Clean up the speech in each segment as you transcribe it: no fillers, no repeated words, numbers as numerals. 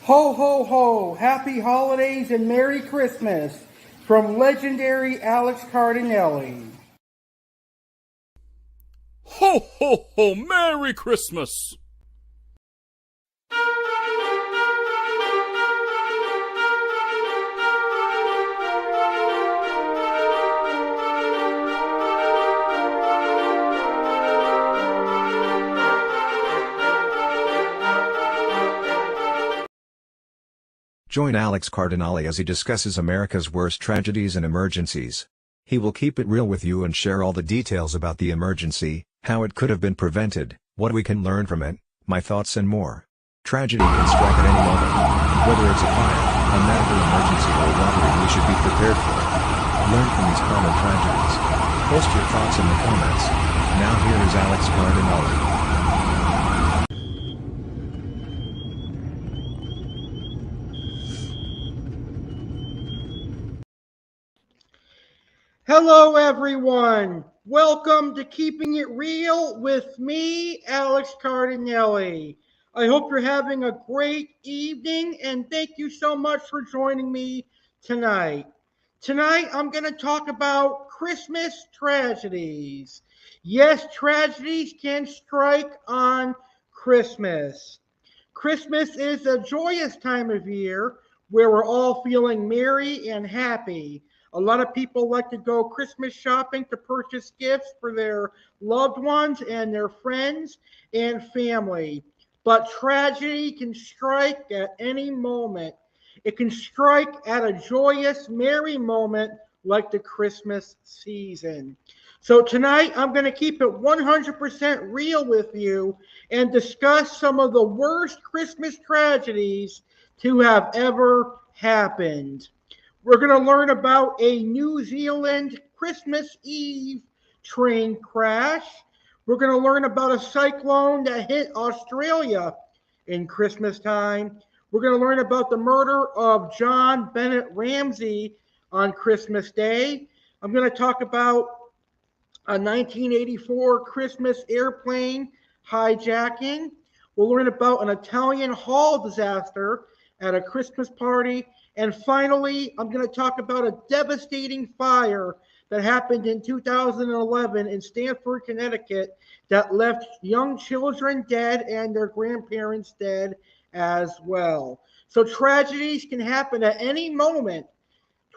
Ho, ho, ho! Happy holidays and Merry Christmas from legendary Alex Cardinale. Ho, ho, ho! Merry Christmas! Join Alex Cardinale as he discusses America's worst tragedies and emergencies. He will keep it real with you and share all the details about the emergency, how it could have been prevented, what we can learn from it, my thoughts and more. Tragedy can strike at any moment. Whether it's a fire, a medical emergency or a robbery, we should be prepared for it. Learn from these common tragedies. Post your thoughts in the comments. Now here is Alex Cardinale. Hello, everyone. Welcome to Keeping It Real with me, Alex Cardinale. I hope you're having a great evening, and thank you so much for joining me tonight. Tonight, I'm going to talk about Christmas tragedies. Yes, tragedies can strike on Christmas. Christmas is a joyous time of year where we're all feeling merry and happy. A lot of people like to go Christmas shopping to purchase gifts for their loved ones and their friends and family. But tragedy can strike at any moment. It can strike at a joyous, merry moment like the Christmas season. So tonight, I'm going to keep it 100% real with you and discuss some of the worst Christmas tragedies to have ever happened. We're going to learn about a New Zealand Christmas Eve train crash. We're going to learn about a cyclone that hit Australia in Christmas time. We're going to learn about the murder of Jon Bennet Ramsey on Christmas Day. I'm going to talk about a 1984 Christmas airplane hijacking. We'll learn about an Italian hall disaster at a Christmas party. And finally, I'm going to talk about a devastating fire that happened in 2011 in Stamford, Connecticut, that left young children dead and their grandparents dead as well. So tragedies can happen at any moment,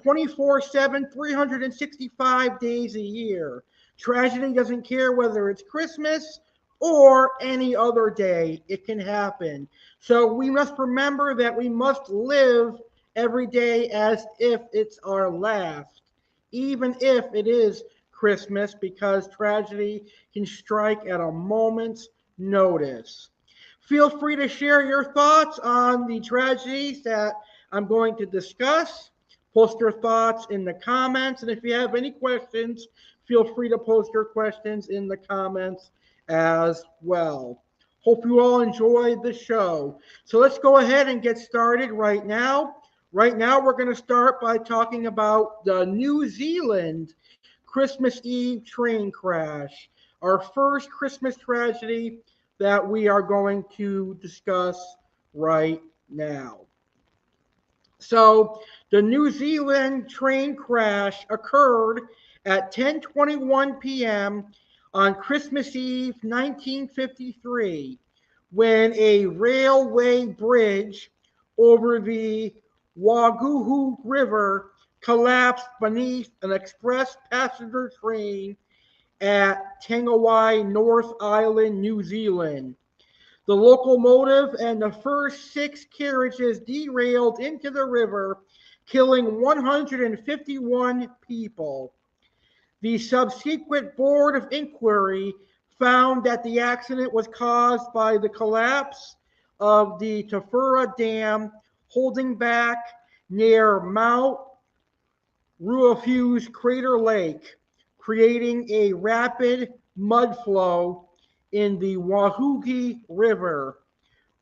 24/7, 365 days a year. Tragedy doesn't care whether it's Christmas or any other day. It can happen. So we must remember that we must live every day as if it's our last, even if it is Christmas, because tragedy can strike at a moment's notice. Feel free to share your thoughts on the tragedies that I'm going to discuss. Post your thoughts in the comments, and if you have any questions, feel free to post your questions in the comments as well. Hope you all enjoyed the show. So let's go ahead and get started right now. Right now, we're going to start by talking about the New Zealand Christmas Eve train crash, our first Christmas tragedy that we are going to discuss right now. So, the New Zealand train crash occurred at 10:21 p.m. on Christmas Eve 1953 when a railway bridge over the Waguhu River collapsed beneath an express passenger train at Tangawai, North Island, New Zealand. The locomotive and the first 6 carriages derailed into the river, killing 151 people. The subsequent Board of Inquiry found that the accident was caused by the collapse of the Tafura Dam holding back near Mount Ruafuse Crater Lake, creating a rapid mud flow in the Wahugi River,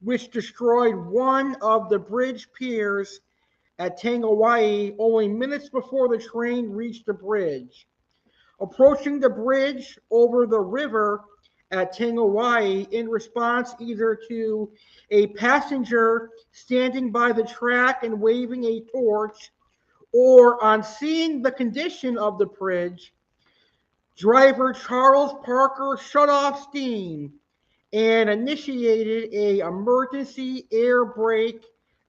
which destroyed one of the bridge piers at Tangawai only minutes before the train reached the bridge. Approaching the bridge over the river at Tangawai in response either to a passenger standing by the track and waving a torch, or on seeing the condition of the bridge, driver Charles Parker shut off steam and initiated an emergency air brake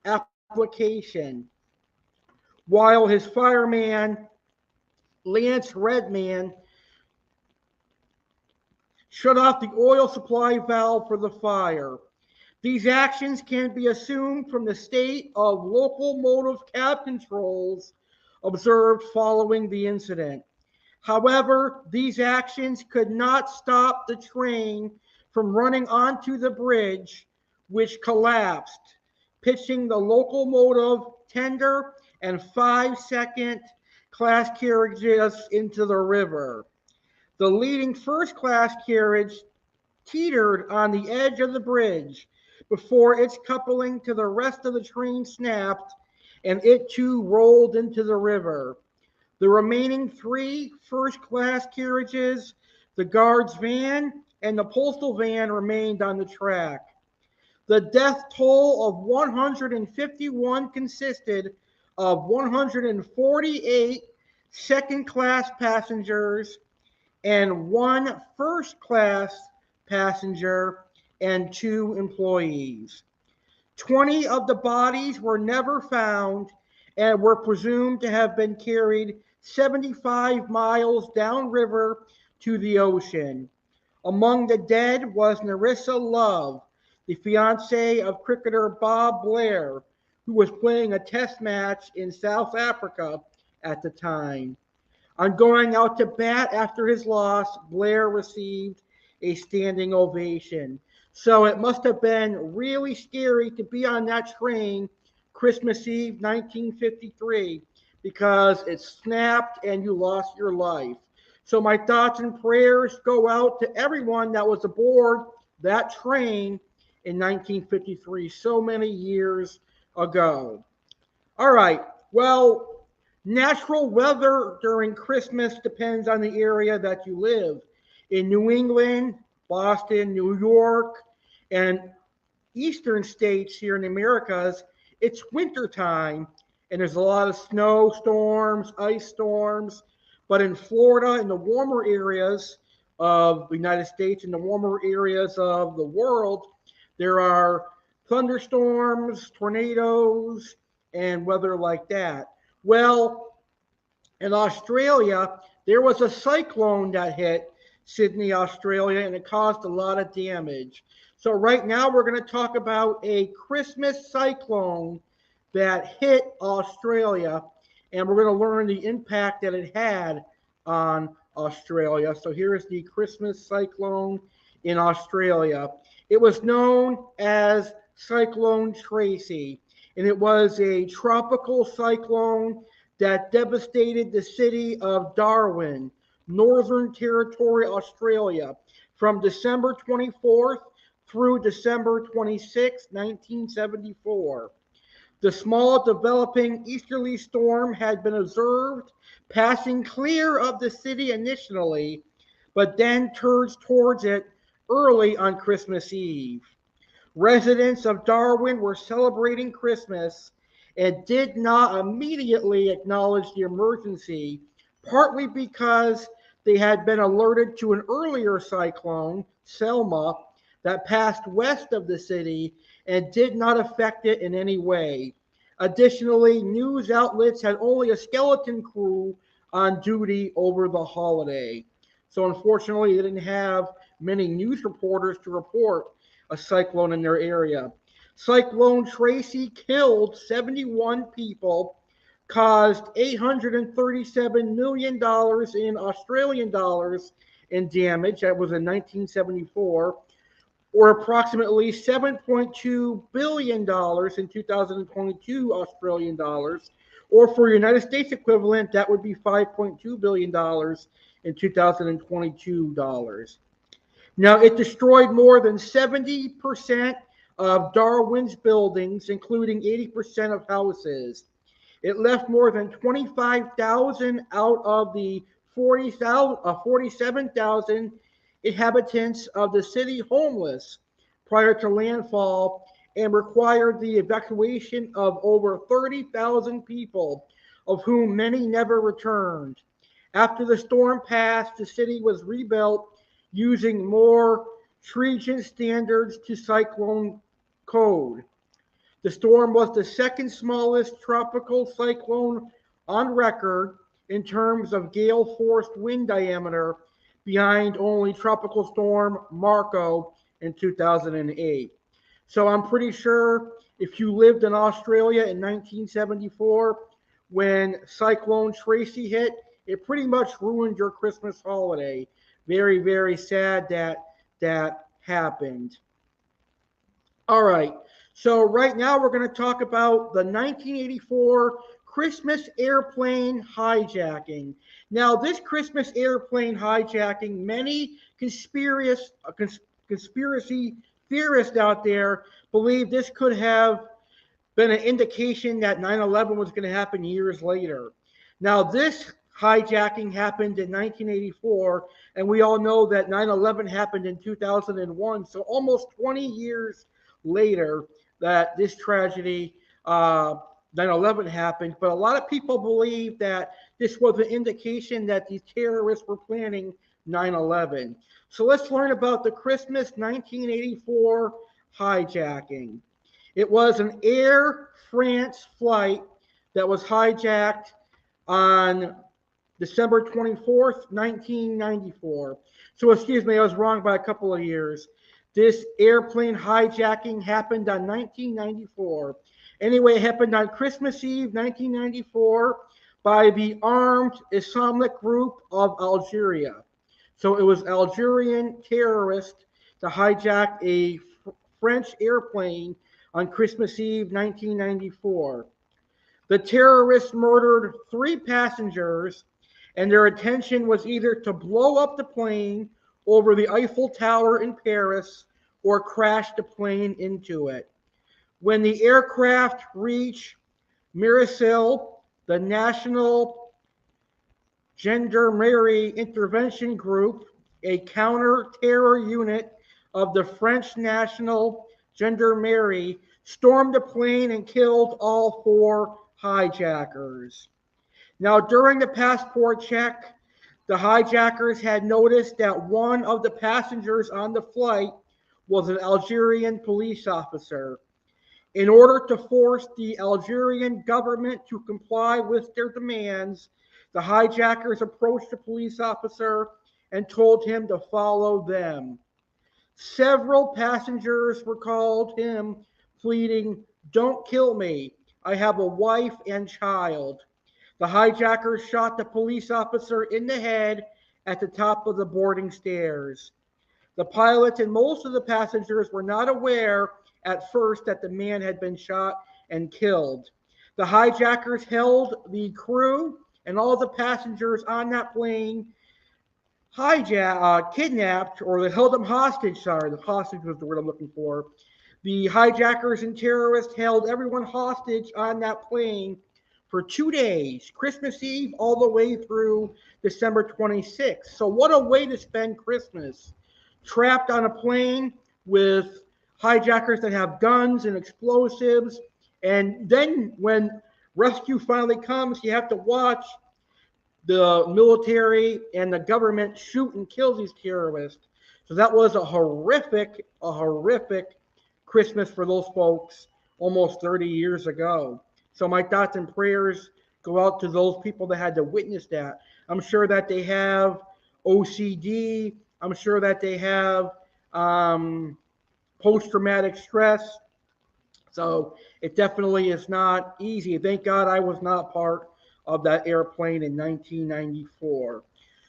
application, while his fireman, Lance Redman, shut off the oil supply valve for the fire. These actions can be assumed from the state of locomotive cab controls observed following the incident. However, these actions could not stop the train from running onto the bridge, which collapsed, pitching the locomotive tender and 5-second class carriages into the river. The leading first class carriage teetered on the edge of the bridge before its coupling to the rest of the train snapped, and it too rolled into the river. The remaining 3 first class carriages, the guard's van, and the postal van remained on the track. The death toll of 151 consisted of 148 second class passengers and 1 first class passenger and 2 employees. 20 of the bodies were never found and were presumed to have been carried 75 miles downriver to the ocean. Among the dead was Narissa Love, the fiancée of cricketer Bob Blair, who was playing a test match in South Africa at the time. On going out to bat after his loss, Blair received a standing ovation. So it must have been really scary to be on that train Christmas Eve 1953, because it snapped and you lost your life. So my thoughts and prayers go out to everyone that was aboard that train in 1953, so many years ago. All right, well, natural weather during Christmas depends on the area that you live. In New England, Boston, New York, and eastern states here in the Americas, it's winter time, and there's a lot of snowstorms, ice storms. But in Florida, in the warmer areas of the United States, in the warmer areas of the world, there are thunderstorms, tornadoes, and weather like that. Well, in Australia, there was a cyclone that hit Sydney, Australia, and it caused a lot of damage. So right now we're going to talk about a Christmas cyclone that hit Australia, and we're going to learn the impact that it had on Australia. So here is the Christmas cyclone in Australia. It was known as Cyclone Tracy, and it was a tropical cyclone that devastated the city of Darwin, Northern Territory, Australia, from December 24th through December 26, 1974. The small developing easterly storm had been observed passing clear of the city initially, but then turns towards it early on Christmas Eve. Residents of Darwin were celebrating Christmas and did not immediately acknowledge the emergency, partly because they had been alerted to an earlier cyclone, Selma, that passed west of the city and did not affect it in any way. Additionally, news outlets had only a skeleton crew on duty over the holiday. So unfortunately, they didn't have many news reporters to report a cyclone in their area. Cyclone Tracy killed 71 people, caused $837 million in Australian dollars in damage. That was in 1974, or approximately $7.2 billion in 2022 Australian dollars, or for United States equivalent, that would be $5.2 billion in 2022 dollars. Now, it destroyed more than 70% of Darwin's buildings, including 80% of houses. It left more than 25,000 out of the 47,000 inhabitants of the city homeless prior to landfall, and required the evacuation of over 30,000 people, of whom many never returned. After the storm passed, the city was rebuilt using more stringent standards to cyclone code. The storm was the second smallest tropical cyclone on record in terms of gale force wind diameter, behind only Tropical Storm Marco in 2008. So I'm pretty sure if you lived in Australia in 1974 when Cyclone Tracy hit, it pretty much ruined your Christmas holiday. Very, very sad that that happened. All right. So right now we're going to talk about the 1984 Christmas airplane hijacking. Now, this Christmas airplane hijacking, many conspiracy theorists out there believe this could have been an indication that 9/11 was going to happen years later. Now, this hijacking happened in 1984, and we all know that 9/11 happened in 2001. So almost 20 years later that this tragedy, 9/11 happened. But a lot of people believe that this was an indication that these terrorists were planning 9/11. So let's learn about the Christmas 1984 hijacking. It was an Air France flight that was hijacked on December 24th, 1994. So excuse me, I was wrong by a couple of years. This airplane hijacking happened on 1994. Anyway, it happened on Christmas Eve, 1994, by the armed Islamic group of Algeria. So it was Algerian terrorists to hijack a French airplane on Christmas Eve, 1994. The terrorists murdered 3 passengers, and their intention was either to blow up the plane over the Eiffel Tower in Paris or crash the plane into it. When the aircraft reached Mirasil, the National Gendarmerie Intervention Group, a counter-terror unit of the French National Gendarmerie, stormed the plane and killed all 4 hijackers. Now, during the passport check, the hijackers had noticed that one of the passengers on the flight was an Algerian police officer. In order to force the Algerian government to comply with their demands, the hijackers approached the police officer and told him to follow them. Several passengers recalled him pleading, "Don't kill me. I have a wife and child." The hijackers shot the police officer in the head at the top of the boarding stairs. The pilot and most of the passengers were not aware at first that the man had been shot and killed. The hijackers held the crew and all the passengers on that plane kidnapped, or they held them hostage. Sorry, the hostage was the word I'm looking for. The hijackers and terrorists held everyone hostage on that plane for 2 days, Christmas Eve all the way through December 26th. So what a way to spend Christmas. Trapped on a plane with hijackers that have guns and explosives. And then when rescue finally comes, you have to watch the military and the government shoot and kill these terrorists. So that was a horrific Christmas for those folks almost 30 years ago. So my thoughts and prayers go out to those people that had to witness that. I'm sure that they have OCD. I'm sure that they have post-traumatic stress. So it definitely is not easy. Thank God I was not part of that airplane in 1994.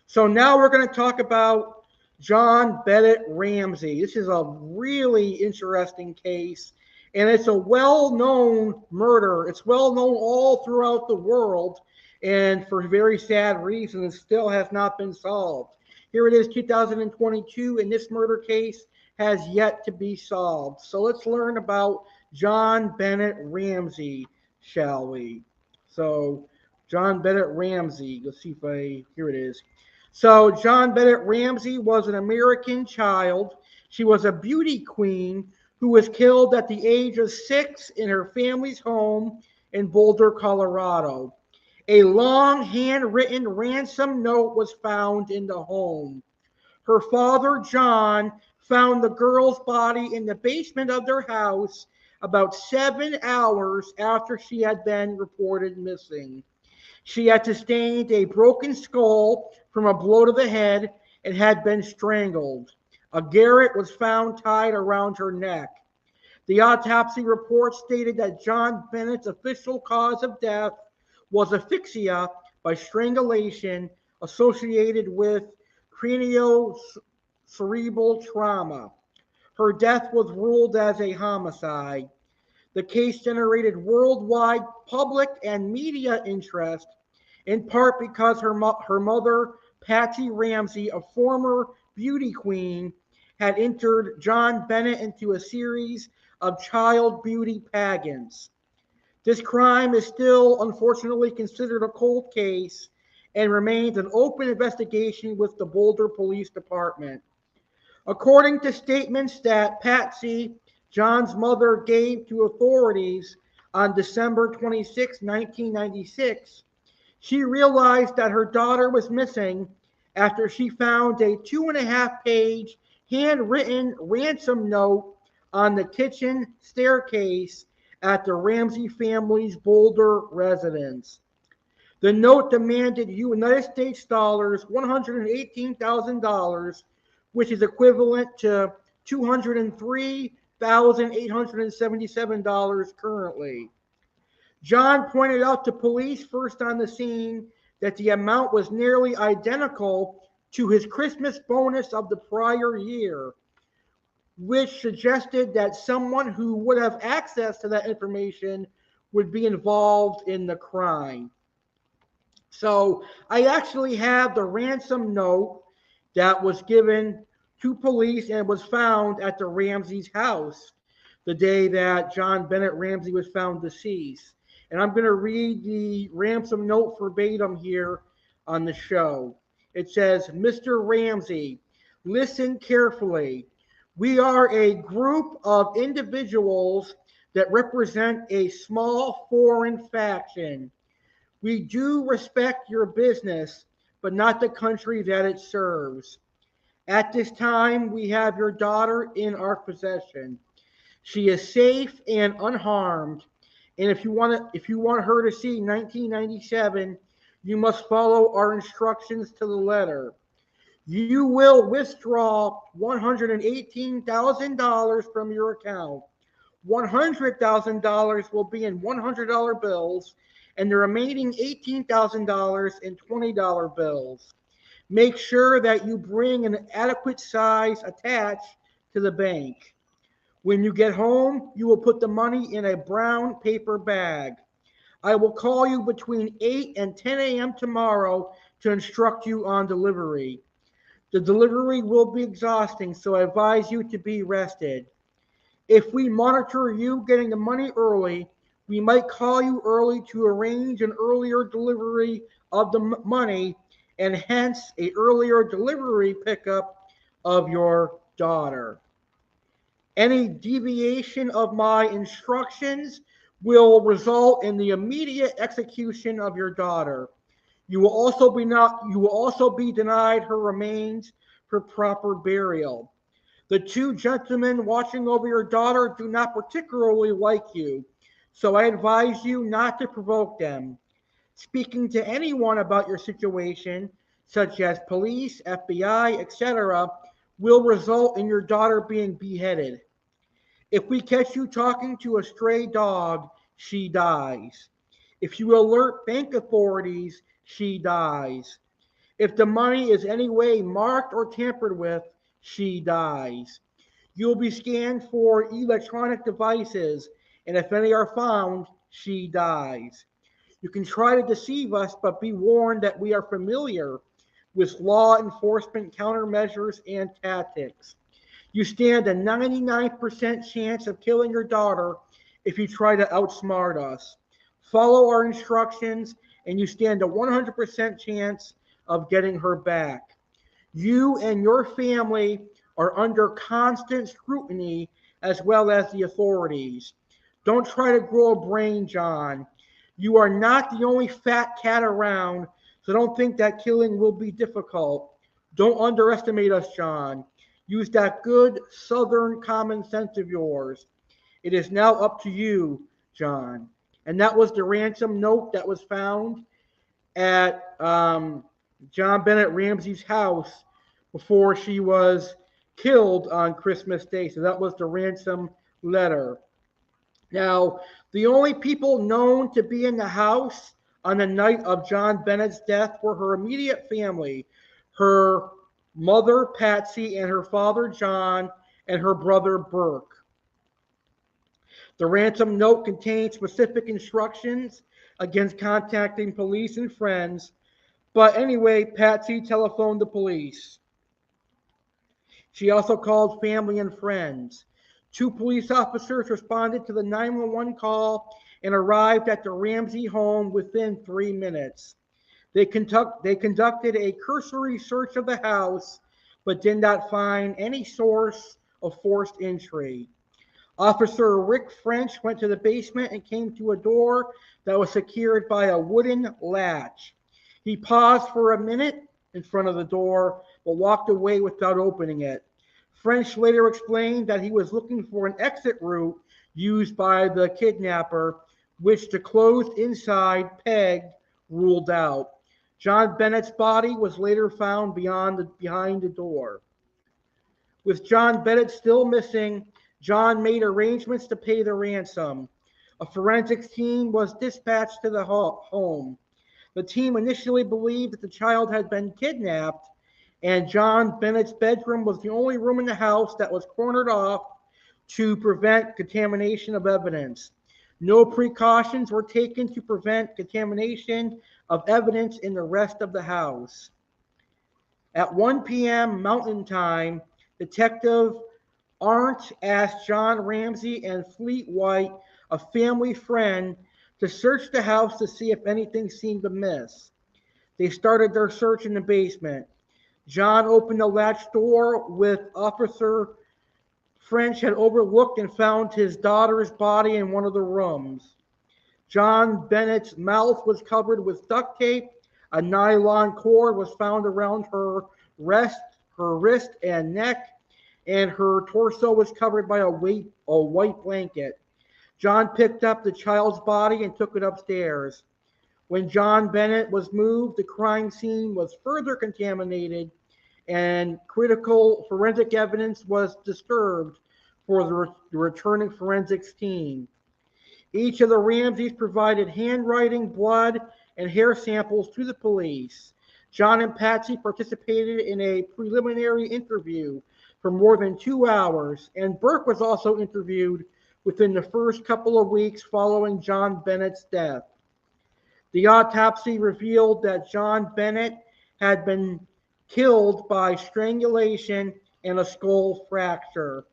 So now we're going to talk about Jon Bennet Ramsey. This is a really interesting case, and it's a well-known murder. It's well-known all throughout the world, and for very sad reasons, it still has not been solved. Here it is, 2022, and this murder case has yet to be solved. So let's learn about Jon Bennet Ramsey, shall we? So, Jon Bennet Ramsey, let's see if here it is. So, Jon Bennet Ramsey was an American child. She was a beauty queen who was killed at the age of 6 in her family's home in Boulder, Colorado. A long handwritten ransom note was found in the home. Her father, John, found the girl's body in the basement of their house about 7 hours after she had been reported missing. She had sustained a broken skull from a blow to the head and had been strangled. A garrote was found tied around her neck. The autopsy report stated that Jon Bennet's official cause of death was asphyxia by strangulation associated with craniocerebral trauma. Her death was ruled as a homicide. The case generated worldwide public and media interest, in part because her mother, Patsy Ramsey, a former beauty queen, had entered Jon Bennet into a series of child beauty pageants. This crime is still, unfortunately, considered a cold case and remains an open investigation with the Boulder Police Department. According to statements that Patsy, John's mother, gave to authorities on December 26, 1996, she realized that her daughter was missing after she found a 2.5-page handwritten ransom note on the kitchen staircase at the Ramsey family's Boulder residence. The note demanded United States dollars $118,000, which is equivalent to $203,877 currently. John pointed out to police first on the scene that the amount was nearly identical to his Christmas bonus of the prior year, which suggested that someone who would have access to that information would be involved in the crime. So I actually have the ransom note that was given to police and was found at the Ramsey's house the day that Jon Bennet Ramsey was found deceased. And I'm going to read the ransom note verbatim here on the show. It says, Mr. Ramsey, listen carefully. We are a group of individuals that represent a small foreign faction. We do respect your business, but not the country that it serves. At this time, we have your daughter in our possession. She is safe and unharmed. And if you want her to see 1997, you must follow our instructions to the letter. You will withdraw $118,000 from your account. $100,000 will be in $100 bills, and the remaining $18,000 in $20 bills. Make sure that you bring an adequate size attached to the bank. When you get home, you will put the money in a brown paper bag. I will call you between 8 and 10 a.m. tomorrow to instruct you on delivery. The delivery will be exhausting, so I advise you to be rested. If we monitor you getting the money early, we might call you early to arrange an earlier delivery of the money and hence a earlier delivery pickup of your daughter. Any deviation of my instructions will result in the immediate execution of your daughter. You will also be denied her remains for proper burial. The two gentlemen watching over your daughter do not particularly like you, so I advise you not to provoke them. Speaking to anyone about your situation, such as police, FBI, etc., will result in your daughter being beheaded. If we catch you talking to a stray dog, she dies. If you alert bank authorities, she dies. If the money is any way marked or tampered with, she dies. You'll be scanned for electronic devices, and if any are found, she dies. You can try to deceive us, but be warned that we are familiar with law enforcement countermeasures and tactics. You stand a 99% chance of killing your daughter if you try to outsmart us. Follow our instructions, and you stand a 100% chance of getting her back. You and your family are under constant scrutiny as well as the authorities. Don't try to grow a brain, John. You are not the only fat cat around, so don't think that killing will be difficult. Don't underestimate us, John. Use that good southern common sense of yours. It is now up to you, John. And that was the ransom note that was found at Jon Bennet Ramsey's house before she was killed on Christmas Day. So that was the ransom letter. Now, the only people known to be in the house on the night of Jon Bennet's death were her immediate family, her mother, Patsy, and her father, John, and her brother, Burke. The ransom note contained specific instructions against contacting police and friends, but anyway, Patsy telephoned the police. She also called family and friends. 2 police officers responded to the 911 call and arrived at the Ramsey home within 3 minutes. They conducted a cursory search of the house, but did not find any source of forced entry. Officer Rick French went to the basement and came to a door that was secured by a wooden latch. He paused for a minute in front of the door, but walked away without opening it. French later explained that he was looking for an exit route used by the kidnapper, which the closed inside peg ruled out. Jon Bennet's body was later found behind the door. With Jon Bennet still missing, John made arrangements to pay the ransom. A forensics team was dispatched to the home. The team initially believed that the child had been kidnapped, and Jon Bennet's bedroom was the only room in the house that was cornered off to prevent contamination of evidence. No precautions were taken to prevent contamination of evidence in the rest of the house. At 1 p.m. Mountain Time, Detective Arndt asked John Ramsey and Fleet White, a family friend, to search the house to see if anything seemed amiss. They started their search in the basement. John opened the latch door with Officer French had overlooked and found his daughter's body in one of the rooms. Jon Bennet's mouth was covered with duct tape. A nylon cord was found around her wrist and neck, and her torso was covered by a white blanket. John picked up the child's body and took it upstairs. When Jon Bennet was moved, the crime scene was further contaminated, and critical forensic evidence was disturbed for the returning forensics team. Each of the Ramseys provided handwriting, blood, and hair samples to the police. John and Patsy participated in a preliminary interview for more than 2 hours, and Burke was also interviewed within the first couple of weeks following Jon Bennet's death. The autopsy revealed that Jon Bennet had been killed by strangulation and a skull fracture.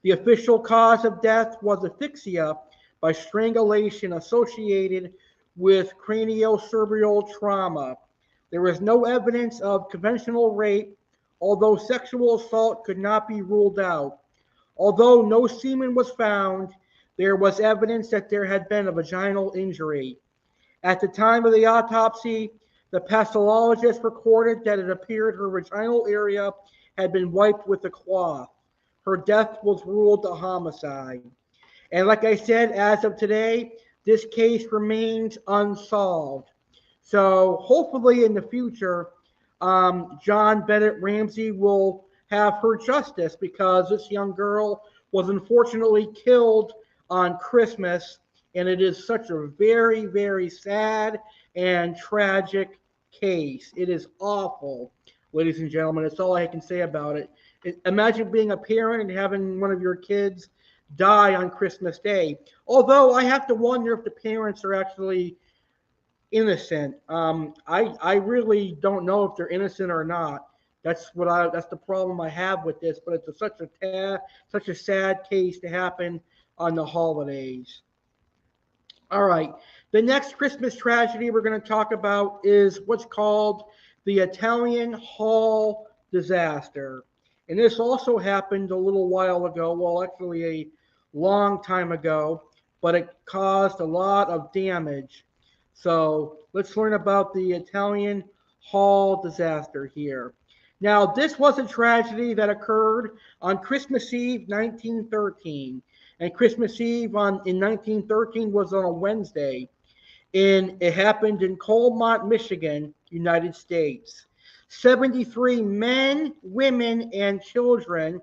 The official cause of death was asphyxia by strangulation associated with craniocerebral trauma. There was no evidence of conventional rape, although sexual assault could not be ruled out. Although no semen was found, there was evidence that there had been a vaginal injury. At the time of the autopsy, the pathologist recorded that it appeared her vaginal area had been wiped with a cloth. Her death was ruled a homicide. And like I said, as of today, this case remains unsolved. So hopefully in the future, Jon Bennet Ramsey will have her justice, because this young girl was unfortunately killed on Christmas, and it is such a very, very sad and tragic case. It is awful, ladies and gentlemen. That's all I can say about it. Imagine being a parent and having one of your kids die on Christmas Day. Although I have to wonder if the parents are actually innocent. I really don't know if they're innocent or not. That's the problem I have with this. But it's such a sad case to happen on the holidays. All right. The next Christmas tragedy we're going to talk about is what's called the Italian Hall disaster. And this also happened a little while ago, well, actually a long time ago, but it caused a lot of damage. So let's learn about the Italian Hall disaster here. Now, this was a tragedy that occurred on Christmas Eve 1913. And Christmas Eve in 1913 was on a Wednesday. And it happened in Colmont, Michigan, United States. 73 men, women, and children,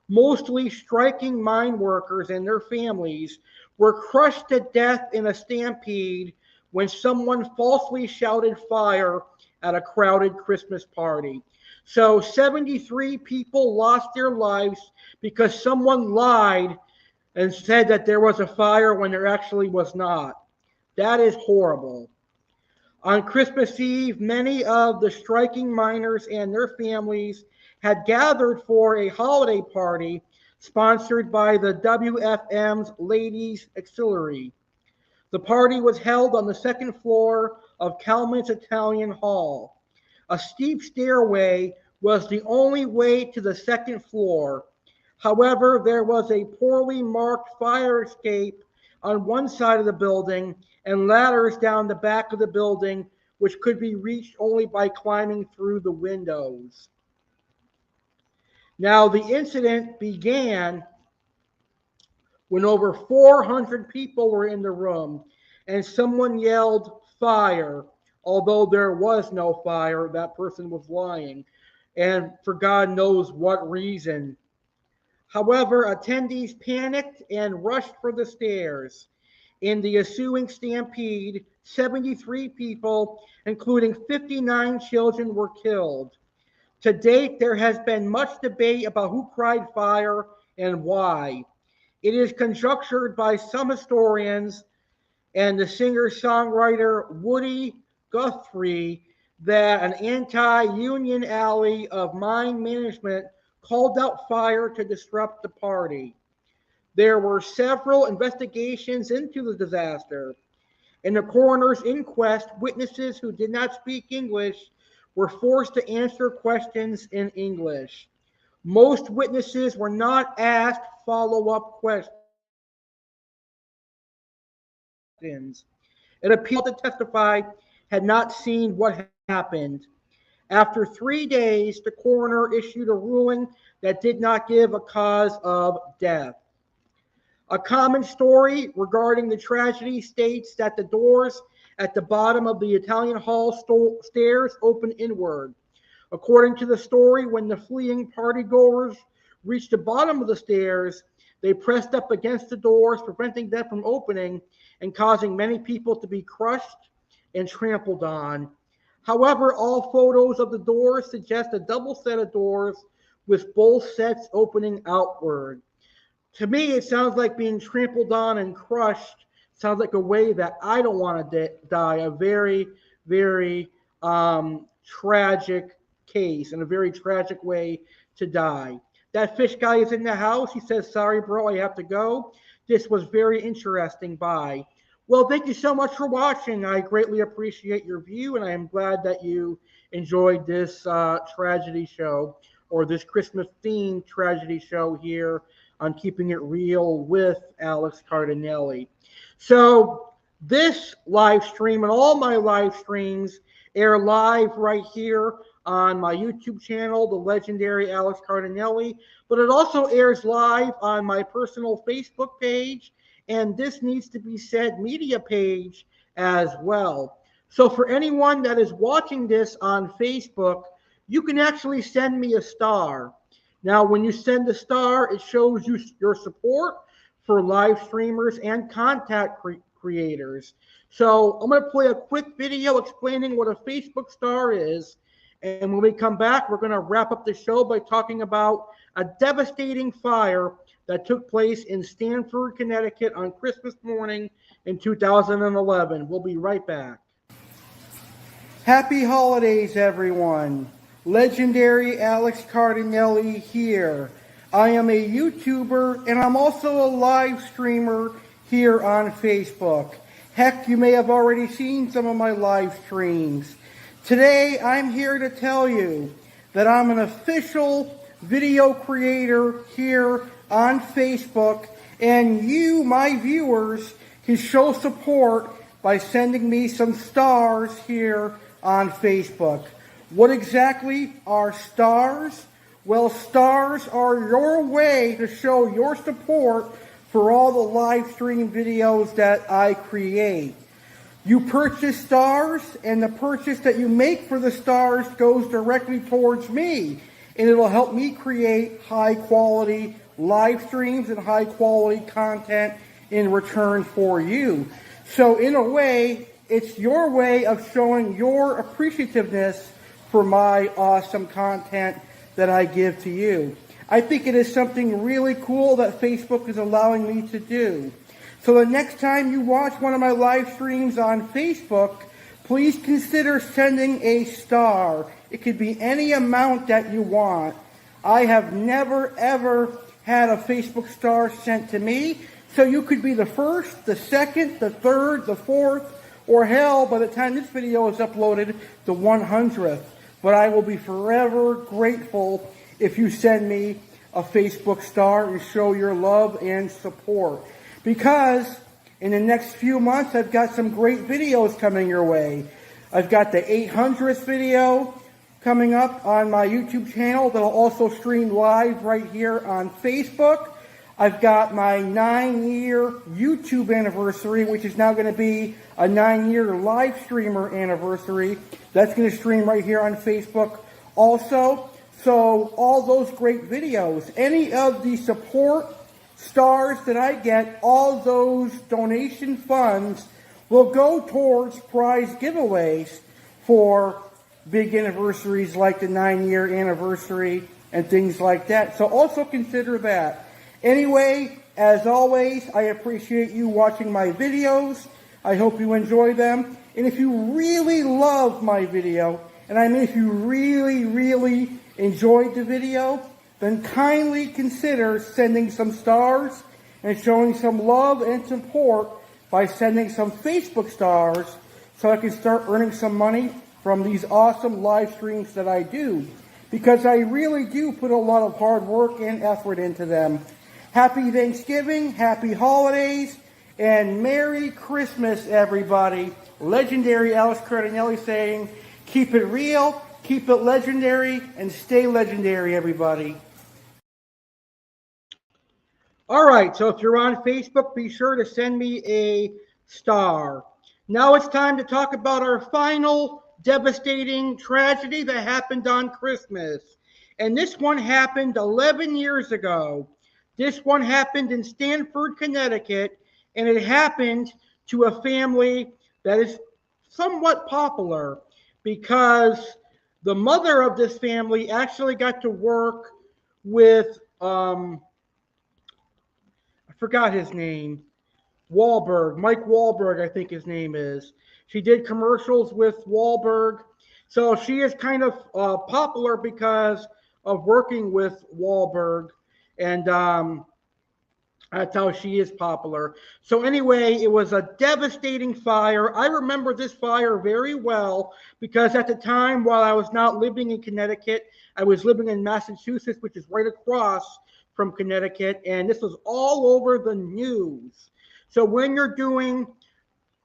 mostly striking mine workers and their families, were crushed to death in a stampede when someone falsely shouted fire at a crowded Christmas party. So 73 people lost their lives because someone lied and said that there was a fire when there actually was not. That is horrible. On Christmas Eve, many of the striking miners and their families had gathered for a holiday party sponsored by the WFM's Ladies Auxiliary. The party was held on the second floor of Calman's Italian Hall. A steep stairway was the only way to the second floor. However, there was a poorly marked fire escape on one side of the building and ladders down the back of the building, which could be reached only by climbing through the windows. Now, the incident began when over 400 people were in the room and someone yelled fire, although there was no fire. That person was lying, and for God knows what reason. However, attendees panicked and rushed for the stairs. In the ensuing stampede, 73 people, including 59 children, were killed. To date, there has been much debate about who cried fire and why. It is conjectured by some historians and the singer-songwriter Woody Guthrie that an anti-union ally of mine management called out fire to disrupt the party. There were several investigations into the disaster. In the coroner's inquest, witnesses who did not speak English were forced to answer questions in English. Most witnesses were not asked follow-up questions. It appeared to testify had not seen what happened. After 3 days, the coroner issued a ruling that did not give a cause of death. A common story regarding the tragedy states that the doors at the bottom of the Italian Hall stairs open inward. According to the story, when the fleeing partygoers reached the bottom of the stairs, they pressed up against the doors, preventing them from opening and causing many people to be crushed and trampled on. However, all photos of the doors suggest a double set of doors with both sets opening outward. To me, it sounds like being trampled on and crushed sounds like a way that I don't want to die. A very, very tragic case and a very tragic way to die. That fish guy is in the house. He says, sorry, bro, I have to go. This was very interesting. Bye. Well, thank you so much for watching. I greatly appreciate your view, and I am glad that you enjoyed this tragedy show, or this Christmas-themed tragedy show here on Keeping It Real with Alex Cardinale. So this live stream and all my live streams air live right here on my YouTube channel, the legendary Alex Cardinale, but it also airs live on my personal Facebook page and This Needs to Be Said media page as well. So for anyone that is watching this on Facebook, you can actually send me a star. Now, when you send a star, it shows you your support for live streamers and content creators. So I'm going to play a quick video explaining what a Facebook star is. And when we come back, we're going to wrap up the show by talking about a devastating fire that took place in Stamford, Connecticut on Christmas morning in 2011. We'll be right back. Happy holidays, everyone. Legendary Alex Cardinale here. I am a YouTuber and I'm also a live streamer here on Facebook. Heck, you may have already seen some of my live streams. Today, I'm here to tell you that I'm an official video creator here on Facebook, and you, my viewers, can show support by sending me some stars here on Facebook. What exactly are stars? Well, stars are your way to show your support for all the live stream videos that I create. You purchase stars, and the purchase that you make for the stars goes directly towards me, and it'll help me create high quality live streams and high quality content in return for you. So in a way, it's your way of showing your appreciativeness for my awesome content that I give to you. I think it is something really cool that Facebook is allowing me to do. So the next time you watch one of my live streams on Facebook, please consider sending a star. It could be any amount that you want. I have never ever had a Facebook star sent to me, so you could be the first, the second, the third, the fourth, or hell, by the time this video is uploaded, the 100th. But I will be forever grateful if you send me a Facebook star and show your love and support. Because in the next few months, I've got some great videos coming your way. I've got the 800th video coming up on my YouTube channel that'll also stream live right here on Facebook. I've got my 9-year YouTube anniversary, which is now going to be a 9-year live streamer anniversary. That's going to stream right here on Facebook also. So all those great videos, any of the support stars that I get, all those donation funds will go towards prize giveaways for big anniversaries like the 9-year anniversary and things like that. So also consider that. Anyway, as always, I appreciate you watching my videos. I hope you enjoy them. And if you really love my video, and I mean if you really enjoyed the video, then kindly consider sending some stars and showing some love and support by sending some Facebook stars so I can start earning some money from these awesome live streams that I do. Because I really do put a lot of hard work and effort into them. Happy Thanksgiving, happy holidays, and Merry Christmas, everybody. Legendary Alex Cardinale saying, keep it real, keep it legendary, and stay legendary, everybody. All right, so if you're on Facebook, be sure to send me a star. Now it's time to talk about our final devastating tragedy that happened on Christmas. And this one happened 11 years ago. This one happened in Stamford, Connecticut, and it happened to a family that is somewhat popular because the mother of this family actually got to work with, I forgot his name, Wahlberg, Mike Wahlberg, I think his name is. She did commercials with Wahlberg. So she is kind of popular because of working with Wahlberg. And that's how she is popular. So anyway, it was a devastating fire. I remember this fire very well because at the time, while I was not living in Connecticut, I was living in Massachusetts, which is right across from Connecticut. And this was all over the news. So when you're doing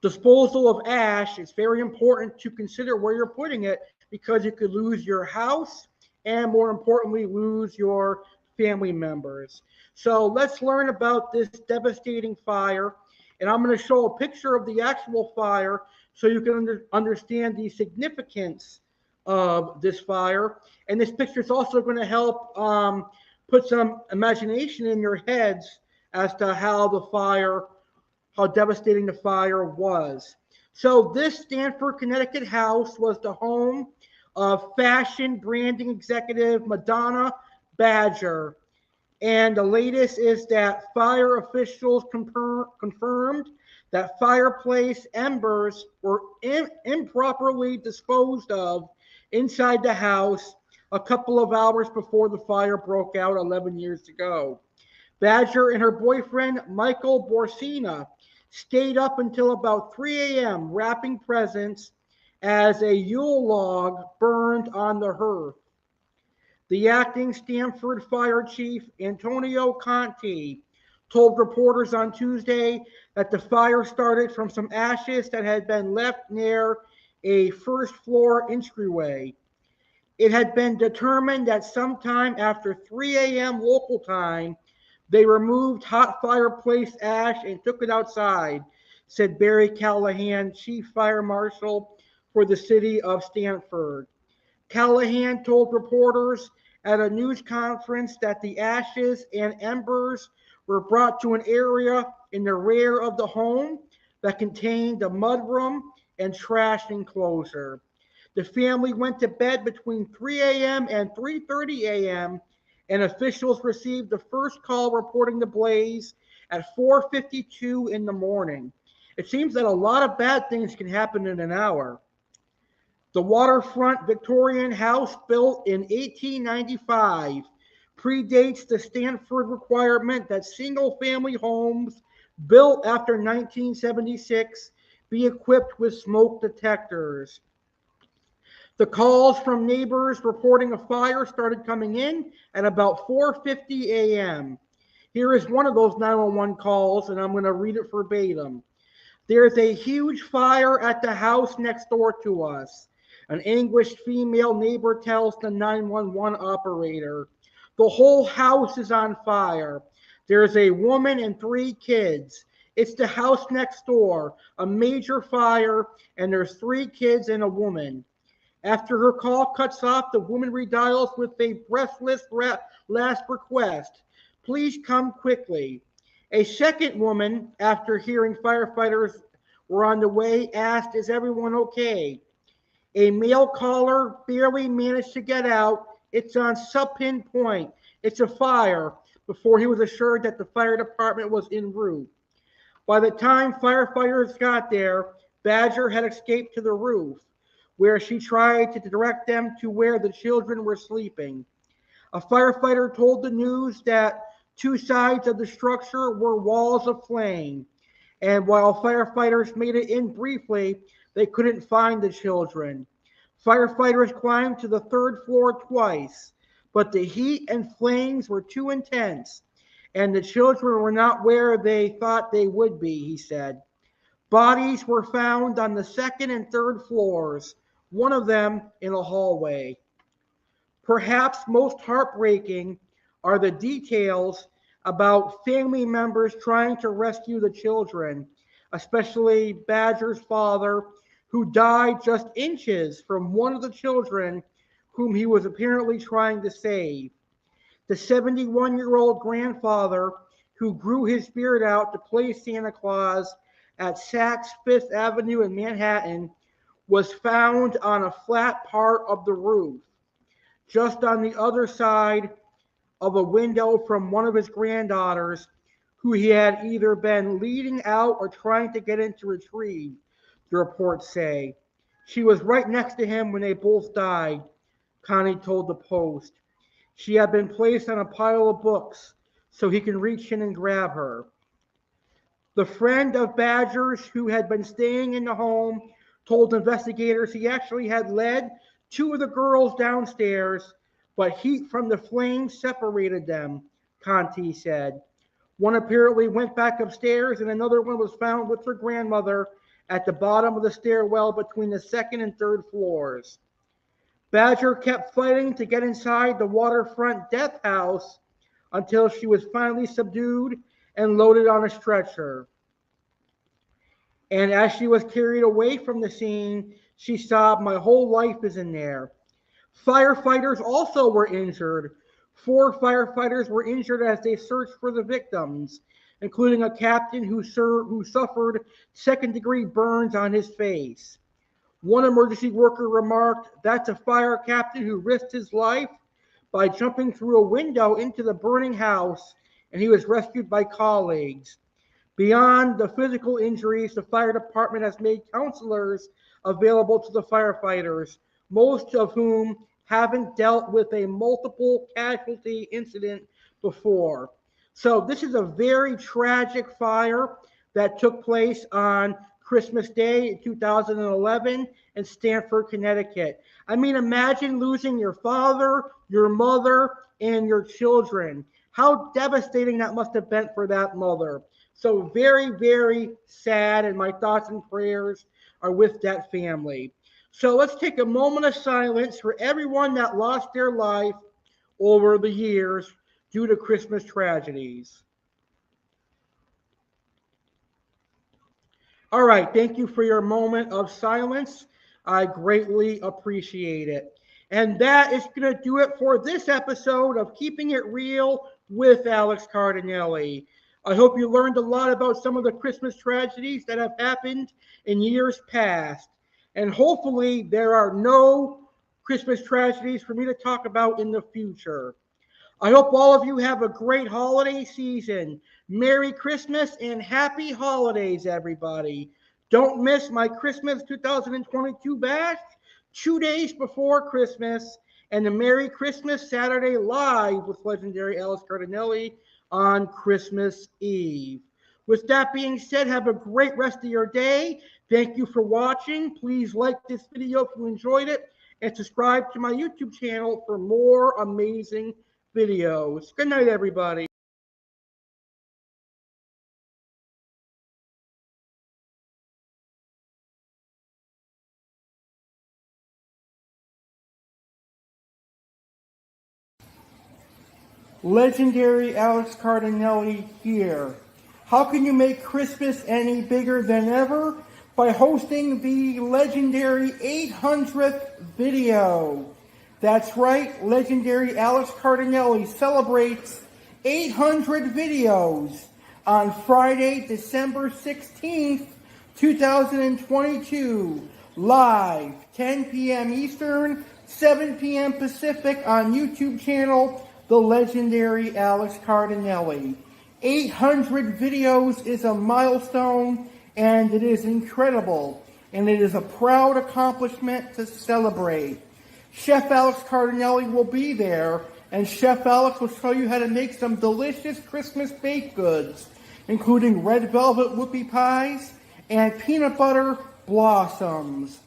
disposal of ash, it's very important to consider where you're putting it because you could lose your house and, more importantly, lose your family members. So let's learn about this devastating fire. And I'm going to show a picture of the actual fire so you can understand the significance of this fire. And this picture is also going to help put some imagination in your heads as to how devastating the fire was. So this Stamford, Connecticut house was the home of fashion branding executive Madonna Badger. And the latest is that fire officials confirmed that fireplace embers were improperly disposed of inside the house a couple of hours before the fire broke out 11 years ago. Badger and her boyfriend, Michael Borsina, stayed up until about 3 a.m. wrapping presents as a Yule log burned on the hearth. The acting Stamford Fire Chief, Antonio Conti, told reporters on Tuesday that the fire started from some ashes that had been left near a first floor entryway. It had been determined that sometime after 3 a.m. local time, they removed hot fireplace ash and took it outside, said Barry Callahan, Chief Fire Marshal for the city of Stamford. Callahan told reporters at a news conference that the ashes and embers were brought to an area in the rear of the home that contained a mudroom and trash enclosure. The family went to bed between 3 a.m. and 3:30 a.m., and officials received the first call reporting the blaze at 4:52 in the morning. It seems that a lot of bad things can happen in an hour. The waterfront Victorian house, built in 1895, predates the Stamford requirement that single-family homes built after 1976 be equipped with smoke detectors. The calls from neighbors reporting a fire started coming in at about 4:50 a.m. Here is one of those 911 calls, and I'm going to read it verbatim. There's a huge fire at the house next door to us. An anguished female neighbor tells the 911 operator. The whole house is on fire. There's a woman and 3 kids. It's the house next door, a major fire, and there's 3 kids and a woman. After her call cuts off, the woman redials with a breathless last request. Please come quickly. A second woman, after hearing firefighters were on the way, asked, is everyone okay? A male caller barely managed to get out. It's on Suppin Point. It's a fire, before he was assured that the fire department was en route. By the time firefighters got there, Badger had escaped to the roof, where she tried to direct them to where the children were sleeping. A firefighter told the news that 2 sides of the structure were walls of flame, and while firefighters made it in briefly, they couldn't find the children. Firefighters climbed to the 3rd floor twice, but the heat and flames were too intense, and the children were not where they thought they would be, he said. Bodies were found on the 2nd and 3rd floors, one of them in a hallway. Perhaps most heartbreaking are the details about family members trying to rescue the children, especially Badger's father, who died just inches from one of the children whom he was apparently trying to save. The 71-year-old grandfather, who grew his beard out to play Santa Claus at Saks Fifth Avenue in Manhattan, was found on a flat part of the roof, just on the other side of a window from one of his granddaughters, who he had either been leading out or trying to get in to retrieve, the reports say. She was right next to him when they both died, Connie told the Post. She had been placed on a pile of books so he can reach in and grab her. The friend of Badger's, who had been staying in the home, told investigators he actually had led 2 of the girls downstairs, but heat from the flames separated them, Conti said. One apparently went back upstairs, and another one was found with her grandmother at the bottom of the stairwell between the 2nd and 3rd floors. Badger kept fighting to get inside the waterfront death house until she was finally subdued and loaded on a stretcher. And as she was carried away from the scene, she sobbed, my whole life is in there. Firefighters also were injured. 4 firefighters were injured as they searched for the victims, including a captain who suffered second-degree burns on his face. One emergency worker remarked, "That's a fire captain who risked his life by jumping through a window into the burning house, and he was rescued by colleagues." Beyond the physical injuries, the fire department has made counselors available to the firefighters, most of whom haven't dealt with a multiple casualty incident before. So this is a very tragic fire that took place on Christmas Day 2011 in Stamford, Connecticut. I mean, imagine losing your father, your mother, and your children. How devastating that must have been for that mother. So very, very sad, and my thoughts and prayers are with that family. So let's take a moment of silence for everyone that lost their life over the years due to Christmas tragedies. All right, thank you for your moment of silence. I greatly appreciate it. And that is going to do it for this episode of Keeping It Real with Alex Cardinale. I hope you learned a lot about some of the Christmas tragedies that have happened in years past. And hopefully there are no Christmas tragedies for me to talk about in the future. I hope all of you have a great holiday season. Merry Christmas and happy holidays, everybody. Don't miss my Christmas 2022 bash 2 days before Christmas, and the Merry Christmas Saturday Live with legendary Alex Cardinale on Christmas Eve. With that being said, have a great rest of your day. Thank you for watching. Please like this video if you enjoyed it, and subscribe to my YouTube channel for more amazing videos. Good night, everybody. Legendary Alex Cardinale here. How can you make Christmas any bigger than ever? By hosting the legendary 800th video. That's right, legendary Alex Cardinale celebrates 800 videos on Friday, December 16th, 2022, live, 10 p.m. Eastern, 7 p.m. Pacific on YouTube channel, the legendary Alex Cardinale. 800 videos is a milestone, and it is incredible, and it is a proud accomplishment to celebrate. Chef Alex Cardinale will be there, and Chef Alex will show you how to make some delicious Christmas baked goods, including red velvet whoopie pies and peanut butter blossoms.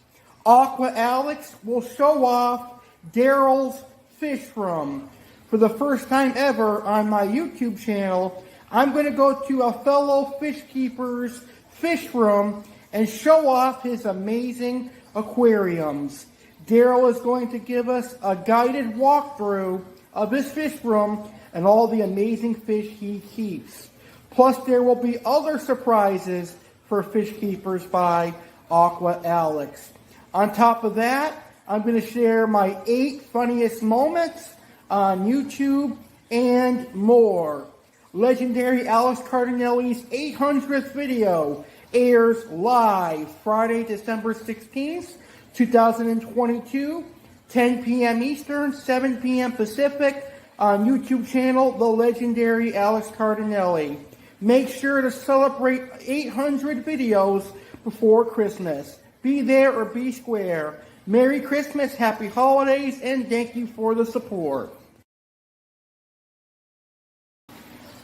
Aqua Alex will show off Daryl's fish room. For the first time ever on my YouTube channel, I'm going to go to a fellow fish keeper's fish room and show off his amazing aquariums. Daryl is going to give us a guided walkthrough of his fish room and all the amazing fish he keeps. Plus, there will be other surprises for fish keepers by Aqua Alex. On top of that, I'm going to share my 8 funniest moments on YouTube and more. Legendary Alex Cardinale's 800th video airs live Friday, December 16th, 2022, 10 p.m. Eastern, 7 p.m. Pacific on YouTube channel, the legendary Alex Cardinale. Make sure to celebrate 800 videos before Christmas. Be there or be square. Merry Christmas, happy holidays, and thank you for the support.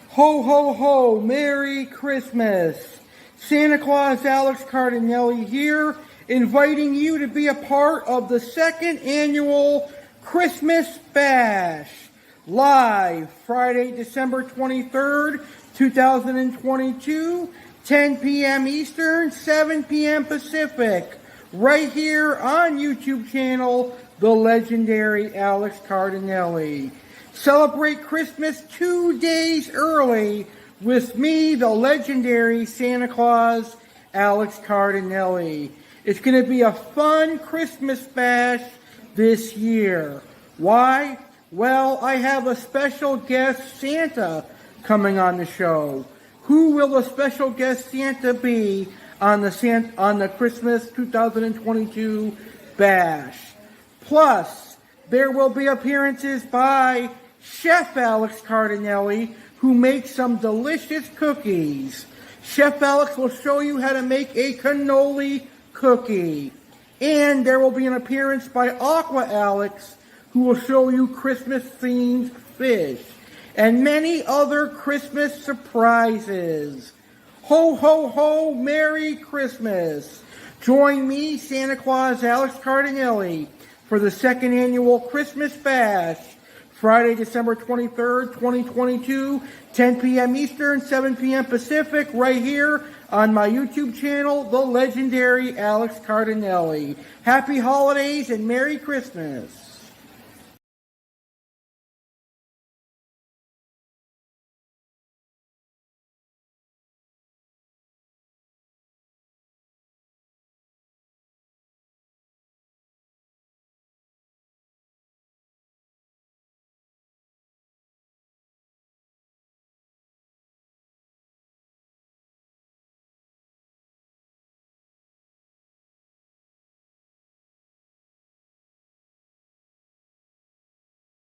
Ho, ho, ho, Merry Christmas. Santa Claus Alex Cardinale here, inviting you to be a part of the 2nd annual Christmas Bash. Live Friday, December 23rd, 2022, 10 p.m. Eastern, 7 p.m. Pacific. Right here on YouTube channel, the legendary Alex Cardinale. Celebrate Christmas 2 days early with me, the legendary Santa Claus, Alex Cardinale. It's going to be a fun Christmas bash this year. Why? Well, I have a special guest Santa coming on the show. Who will the special guest Santa be on the Christmas 2022 bash? Plus, there will be appearances by Chef Alex Cardinale, who makes some delicious cookies. Chef Alex will show you how to make a cannoli cookie. And there will be an appearance by Aqua Alex, who will show you Christmas-themed fish. And many other Christmas surprises. Ho, ho, ho, Merry Christmas. Join me, Santa Claus Alex Cardinale, for the second annual Christmas Bash, Friday, December 23rd, 2022, 10 p.m. Eastern, 7 p.m. Pacific, right here on my YouTube channel, The Legendary Alex Cardinale. Happy holidays and Merry Christmas.